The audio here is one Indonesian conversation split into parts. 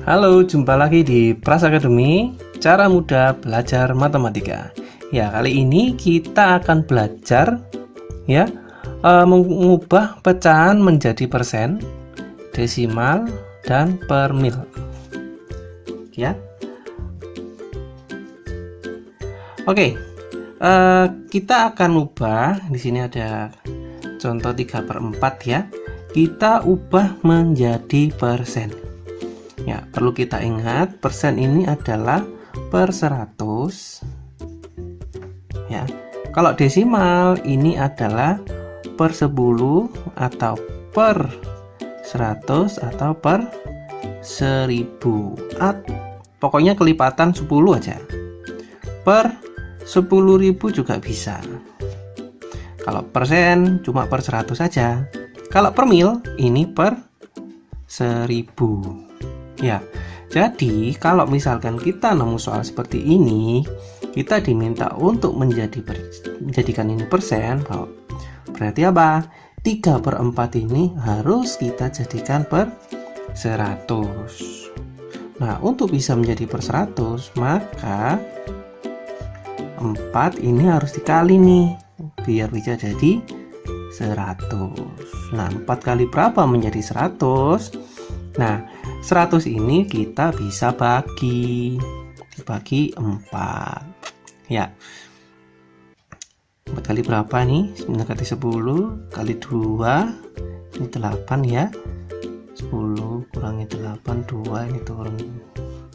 Halo, jumpa lagi di Pras Academy, cara mudah belajar matematika. Ya, kali ini kita akan belajar mengubah pecahan menjadi persen, desimal, dan per mil. Ya. Oke. Kita akan ubah, di sini ada contoh 3/4 ya. Kita ubah menjadi persen. Ya, perlu kita ingat persen ini adalah per 100. Ya. Kalau desimal ini adalah per 10 atau per 100 atau per 1000. Pokoknya kelipatan 10 aja. Per 10.000 juga bisa. Kalau persen cuma per 100 saja. Kalau per mil ini per 1000. Ya, jadi kalau misalkan kita nemu soal seperti ini, kita diminta untuk menjadikan ini persen, berarti apa? 3/4 ini harus kita jadikan per 100. Nah, untuk bisa menjadi per 100, maka 4 ini harus dikali nih, biar bisa jadi 100. Nah, 4 kali berapa menjadi 100? Nah, 100 ini kita bisa dibagi 4. Ya. 4 kali berapa nih? 9 kali 10 kali 2 ini 8 ya. 10 kurangi 8, 2 ini turun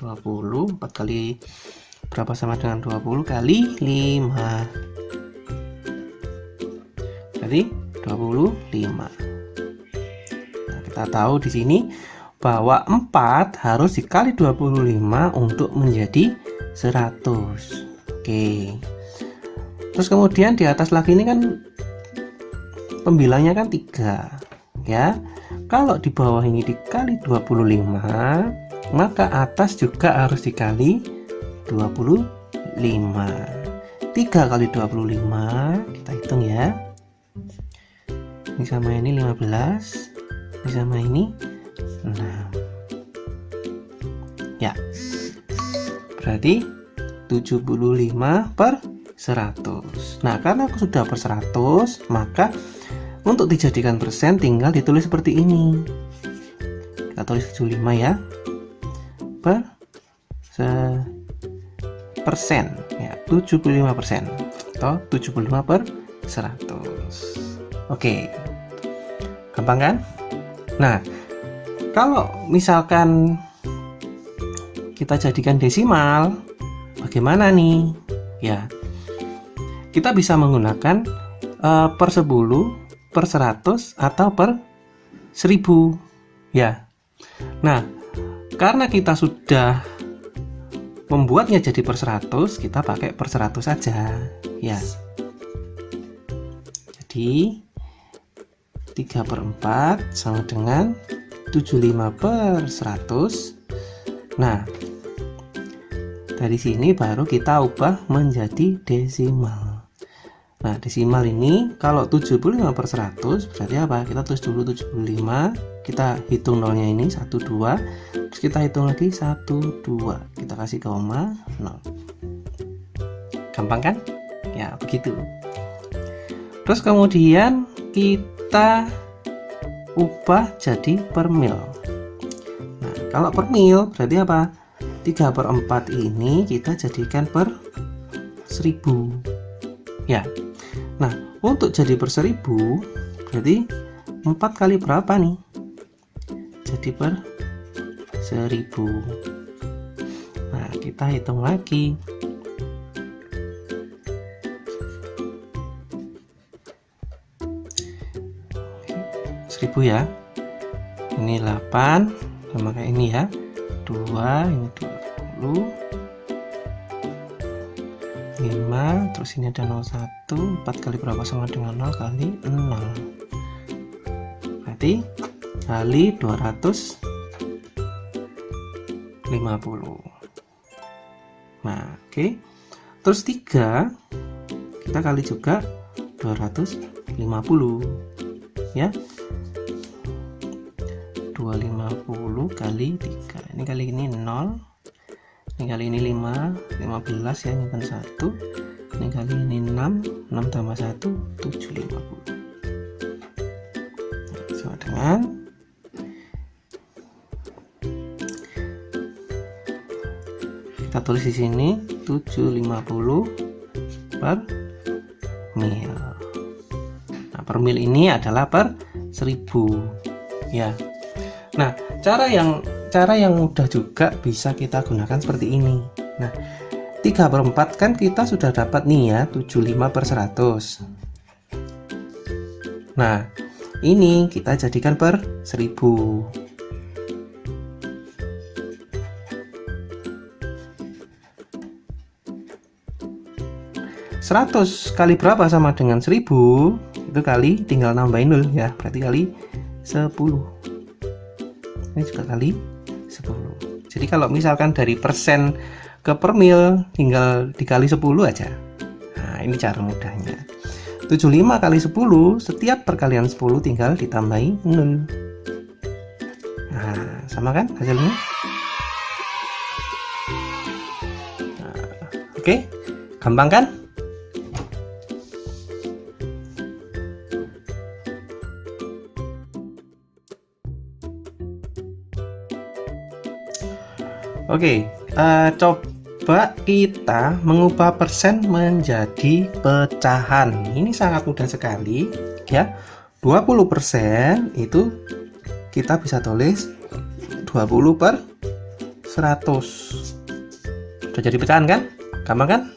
20. 4 kali berapa sama dengan 20 kali 5. Jadi 25. Nah, kita tahu di sini bahwa 4 harus dikali 25 untuk menjadi 100. Oke. Terus kemudian di atas lagi ini kan pembilangnya kan 3 ya. Kalau di bawah ini dikali 25, maka atas juga harus dikali 25. 3 kali 25 kita hitung ya. Ini sama ini 15, ini sama ini 6. Ya. Berarti 75 per 100. Nah, karena aku sudah per 100, maka untuk dijadikan persen tinggal ditulis seperti ini. Kita tulis 75 ya. Per persen ya, 75% atau 75 per 100. Oke. Gampang kan? Nah, kalau misalkan kita jadikan desimal, bagaimana nih? Ya, kita bisa menggunakan per 10, per 100, atau per 1000. Ya. Nah, karena kita sudah membuatnya jadi per 100, kita pakai per 100 saja. Ya. Jadi 3/4 sama dengan 75 per 100. Nah, dari sini baru kita ubah menjadi desimal. Nah, desimal ini kalau 75 per 100 berarti apa? Kita tulis dulu 75, kita hitung nolnya ini 1, 2, terus kita hitung lagi 1, 2, kita kasih koma 0. Gampang kan? Ya, begitu. Terus kemudian kita ubah jadi per mil. Nah, kalau per mil berarti apa? 3/4 ini kita jadikan per 1000. Ya. Nah, untuk jadi per 1000 berarti 4 kali berapa nih? Jadi per 1000. Nah, kita hitung lagi. 1000 ya. Ini 8 sama kayak ini ya. 2, ini 20. 5, terus ini ada 01. 4 kali berapa sama dengan 0 kali 0. Berarti kali 250. Nah, oke. Terus 3 kita kali juga 250 ya. 250 kali 3. Ini kali ini 0. Ini kali ini 5, 15 ya, nyimpan 1. Ini kali ini 6, 6 tambah 1, 750. Sama dengan kita tulis di sini 750 per mil. Nah, per mil ini adalah per 1000 ya. Nah, cara yang mudah juga bisa kita gunakan seperti ini. Nah, 3/4 kan kita sudah dapat nih ya, 75 per 100. Nah, ini kita jadikan per 1000. 100 kali berapa sama dengan 1000? Itu kali, tinggal nambahin 0 ya, berarti kali 10. Ini juga kali 10. Jadi kalau misalkan dari persen ke per mil tinggal dikali 10 aja. Nah, ini cara mudahnya. 75 kali 10, setiap perkalian 10 tinggal ditambahi 0. Nah, sama kan hasilnya? Nah, oke, gampang kan? Oke, coba kita mengubah persen menjadi pecahan. Ini sangat mudah sekali ya. 20% itu kita bisa tulis 20 per 100. Sudah jadi pecahan kan? Gampang kan?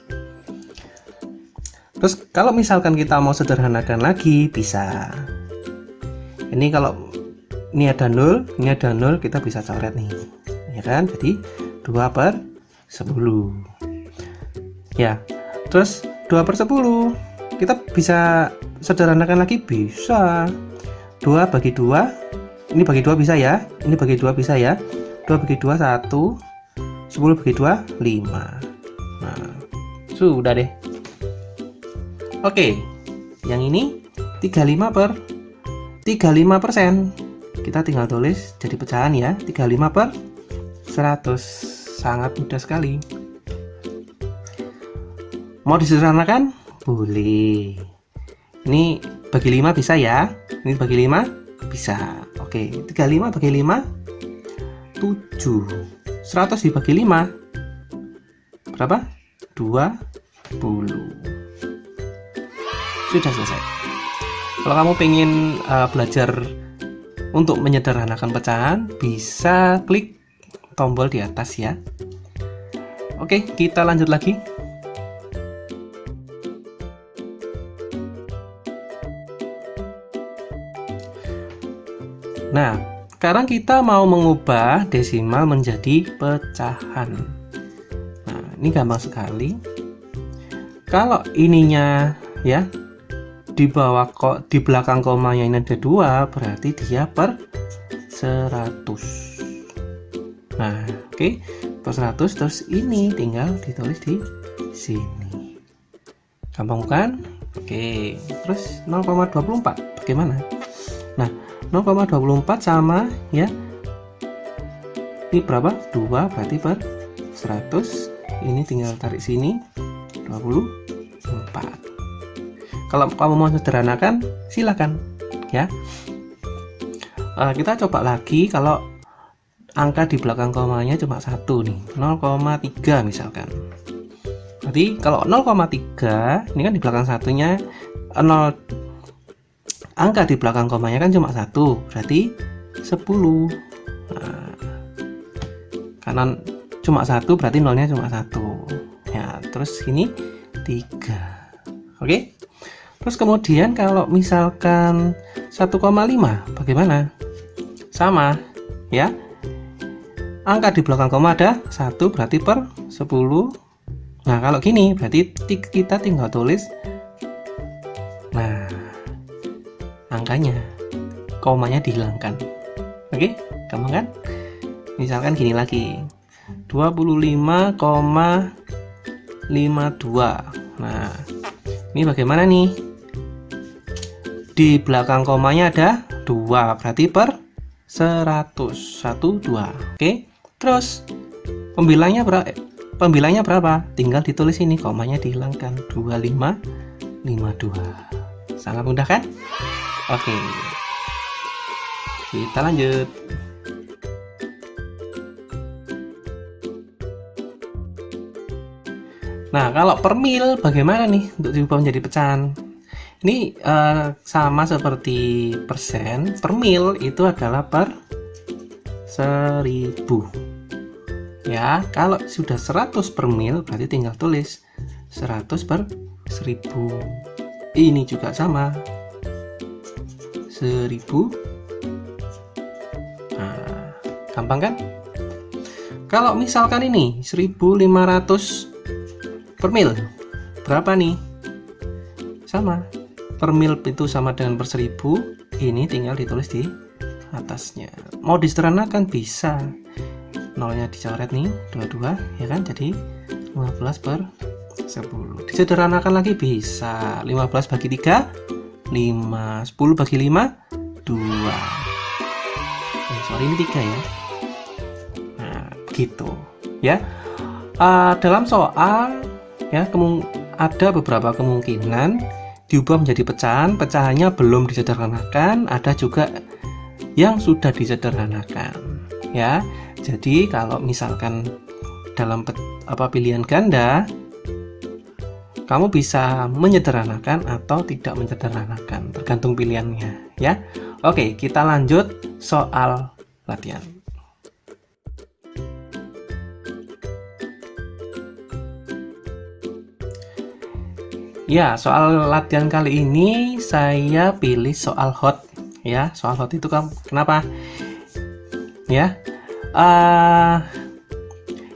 Terus kalau misalkan kita mau sederhanakan lagi bisa. Ini kalau ini ada 0, ini ada 0, kita bisa coret nih. Ya kan? Jadi 2 per 10 ya. Terus 2 per 10 kita bisa sederhanakan lagi, bisa 2 bagi 2, ini bagi 2 bisa ya, ini bagi 2 bisa ya, 2 bagi 2 1, 10 bagi 2 5. Nah, sudah deh. Oke, yang ini 35%. Kita tinggal tulis jadi pecahan ya, 35 per 100. Sangat mudah sekali. Mau disederhanakan? Boleh. Ini bagi 5 bisa ya. Ini bagi 5 bisa. Oke, 35 bagi 5 7. 100 dibagi 5 berapa? 20. Sudah selesai. Kalau kamu pengen belajar untuk menyederhanakan pecahan, bisa klik tombol di atas ya. Oke, kita lanjut lagi. Nah, sekarang kita mau mengubah desimal menjadi pecahan. Nah, ini gampang sekali. Kalau ininya ya di belakang komanya ini ada 2, berarti dia per 100. Nah, oke, per 100, terus ini tinggal ditulis di sini. Gampang bukan? Oke, terus 0,24 bagaimana? Nah, 0,24 sama ya, ini berapa? 2, berarti per 100. Ini tinggal tarik sini 24. Kalau kamu mau sederhanakan silakan ya. Kita coba lagi. Kalau angka di belakang komanya cuma 1 nih, 0,3 misalkan. Berarti kalau 0,3 ini kan di belakang satunya 0, angka di belakang komanya kan cuma 1, berarti 10. Nah, karena cuma 1 berarti nolnya cuma 1 ya. Terus ini 3. Oke. Terus kemudian kalau misalkan 1,5 bagaimana? Sama ya. Angka di belakang koma ada 1, berarti per 10. Nah, kalau gini berarti kita tinggal tulis, nah, angkanya, komanya dihilangkan. Oke, gampang kan? Misalkan gini lagi, 25,52. Nah, ini bagaimana nih? Di belakang komanya ada 2, berarti per 100. 1, 2. Oke. Terus pembilangnya berapa? Tinggal ditulis ini, komanya dihilangkan. 25, 52. Sangat mudah kan? Oke. Kita lanjut. Nah, kalau per mil bagaimana nih untuk diubah menjadi pecahan? Ini sama seperti persen. Per mil itu adalah per 1000. Ya, kalau sudah 100 per mil berarti tinggal tulis 100 per 1000. Ini juga sama. 1000. Nah, gampang kan? Kalau misalkan ini 1500 per mil, berapa nih? Sama, per mil itu sama dengan per 1000. Ini tinggal ditulis di atasnya. Mau disederhanakan bisa, nolnya dicoret nih, 22 ya kan, jadi 15 per 10. Disederhanakan lagi bisa, 15 bagi 3 5, 10 bagi 5 2. Sorry, ini 3 ya. Nah, begitu ya. Dalam soal ya, ada beberapa kemungkinan diubah menjadi pecahan. Pecahannya belum disederhanakan, ada juga yang sudah disederhanakan ya. Jadi kalau misalkan dalam pilihan ganda, kamu bisa menyederhanakan atau tidak menyederhanakan, tergantung pilihannya ya. Oke, kita lanjut soal latihan. Ya, soal latihan kali ini saya pilih soal hot ya. Soal hot itu kenapa? Ya,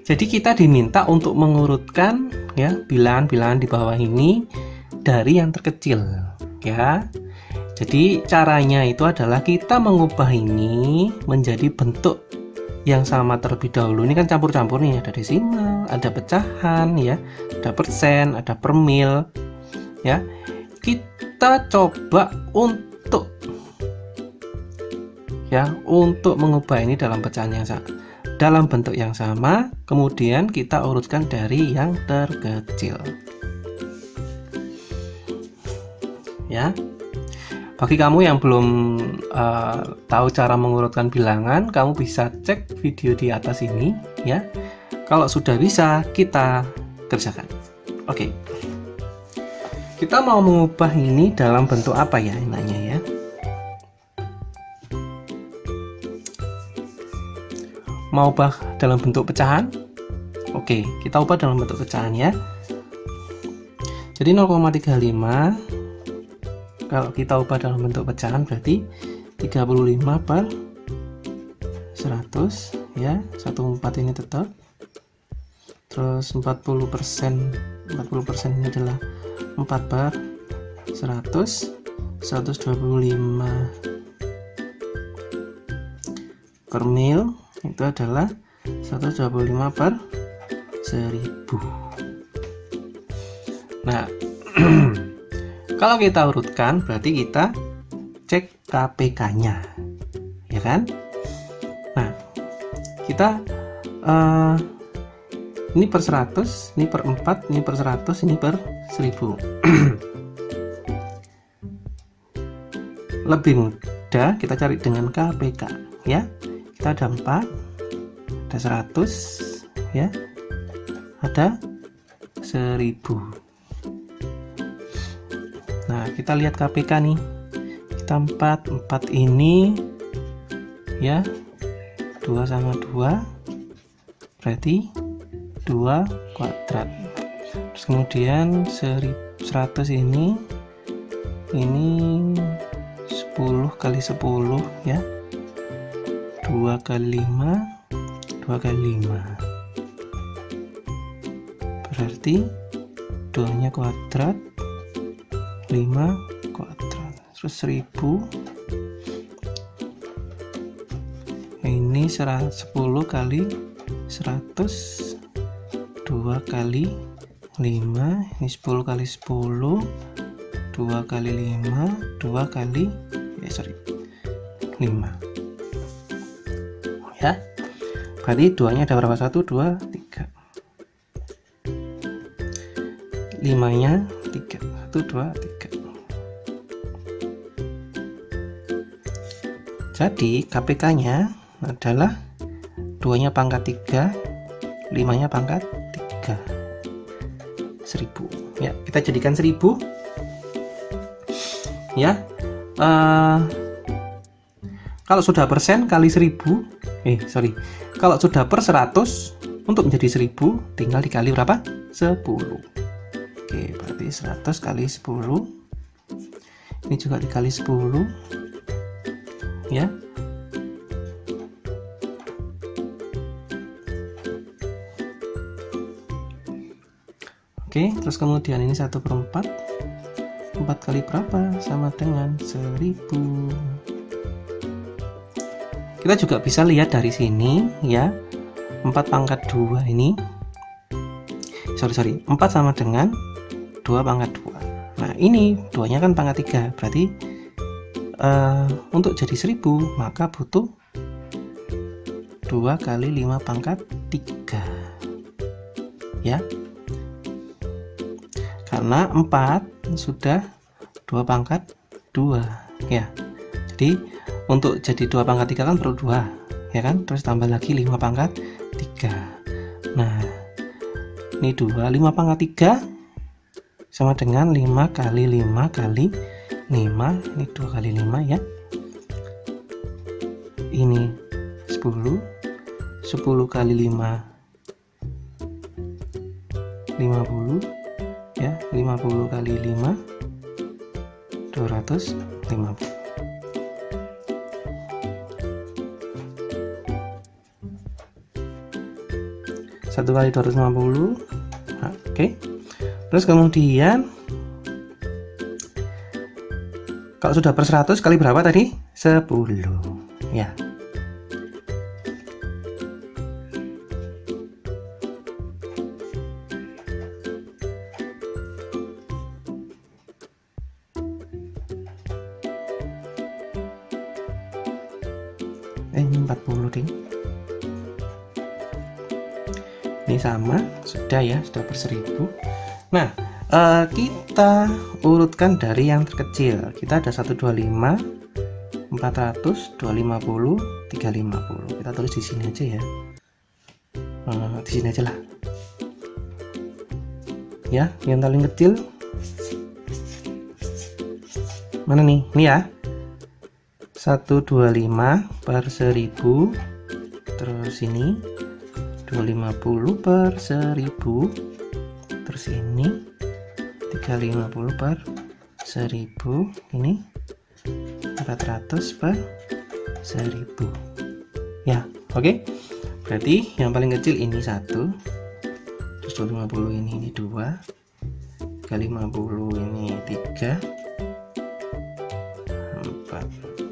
jadi kita diminta untuk mengurutkan ya bilangan-bilangan di bawah ini dari yang terkecil ya. Jadi caranya itu adalah kita mengubah ini menjadi bentuk yang sama terlebih dahulu. Ini kan campur-campur nih, ada desimal, ada pecahan ya, ada persen, ada per mil. Ya, kita coba untuk mengubah ini dalam pecahan yang sama, dalam bentuk yang sama, kemudian kita urutkan dari yang terkecil. Ya, bagi kamu yang belum tahu cara mengurutkan bilangan, kamu bisa cek video di atas ini ya. Kalau sudah bisa, kita kerjakan. Oke. Kita mau mengubah ini dalam bentuk apa ya enaknya ya? Mau ubah dalam bentuk pecahan? Oke, kita ubah dalam bentuk pecahan ya. Jadi 0,35 kalau kita ubah dalam bentuk pecahan berarti 35 per 100 ya. 14 ini tetap. Terus 40% ini adalah 4 per 100, 125 per mil itu adalah 125 per 1000. Nah, kalau kita urutkan berarti kita cek KPK-nya ya kan. Nah, kita ini per 100, ini per 4, ini per 100, ini per 1000. Lebih mudah kita cari dengan KPK ya. Kita ada 4, ada 100 ya, ada 1000. Nah, kita lihat KPK nih. Kita 4 ini ya, 2 sama 2 berarti 2 kuadrat. Terus kemudian 100 ini 10 kali 10 ya, 2 kali 5 berarti 2 nya kuadrat, 5 kuadrat. Terus 1000 ini 10 kali 100, 2 kali 5, ini 10 kali 10, 2 kali 5, 5. ya. Berarti 2 nya ada berapa? 1, 2, 3. 5 nya 3. 1, 2, 3. Jadi KPK nya adalah 2 nya pangkat 3, 5 nya pangkat 3. 1000. Ya, kita jadikan 1000 ya. Kalau sudah persen kali 1000, kalau sudah per 100, untuk menjadi 1000 tinggal dikali berapa? 10. Oke, berarti 100 kali 10, ini juga dikali 10 ya. Oke, terus kemudian ini 1/4. 4 kali berapa? Sama dengan 1000. Kita juga bisa lihat dari sini ya. 4 pangkat 2 ini 4 sama dengan 2 pangkat 2. Nah, ini 2 nya kan pangkat 3. Berarti untuk jadi 1000 maka butuh 2 kali 5 pangkat 3 ya. Karena 4 sudah 2 pangkat 2 ya. Jadi untuk jadi 2 pangkat 3 kan perlu 2 ya kan, terus tambah lagi 5 pangkat 3. Nah, ini 2, 5 pangkat 3 sama dengan 5 kali 5 kali 5, ini 2 kali 5 ya. Ini 10 kali 5 50 ya, 50 kali 5 250. Satu kali 250. Nah, oke. Terus kemudian kalau sudah per 100 kali berapa tadi? 10 ya. Ini 40 ding. Ini sama, sudah ya, sudah per 1000. Nah, kita urutkan dari yang terkecil. Kita ada 125, 400, 250, 350. Kita tulis di sini aja ya. Di sini aja lah. Ya, yang paling kecil mana nih? Ini ya. 125 per 1000. Terus ini 250 per 1000, terus ini 350 per 1000, ini 400 per 1000 ya. Oke, berarti yang paling kecil ini 1, terus 250 ini 2, 350 ini 3, 4.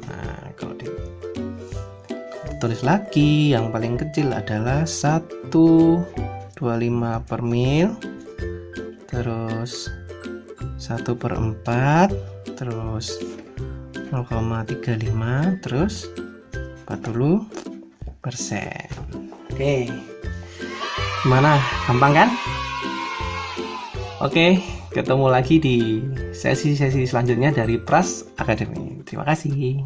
Nah, kalau tulis lagi yang paling kecil adalah 125 per mil, terus 1/4, terus 0,35, terus 40%. Oke, gimana? Gampang kan? Oke, ketemu lagi di sesi-sesi selanjutnya dari Pras Academy. Terima kasih.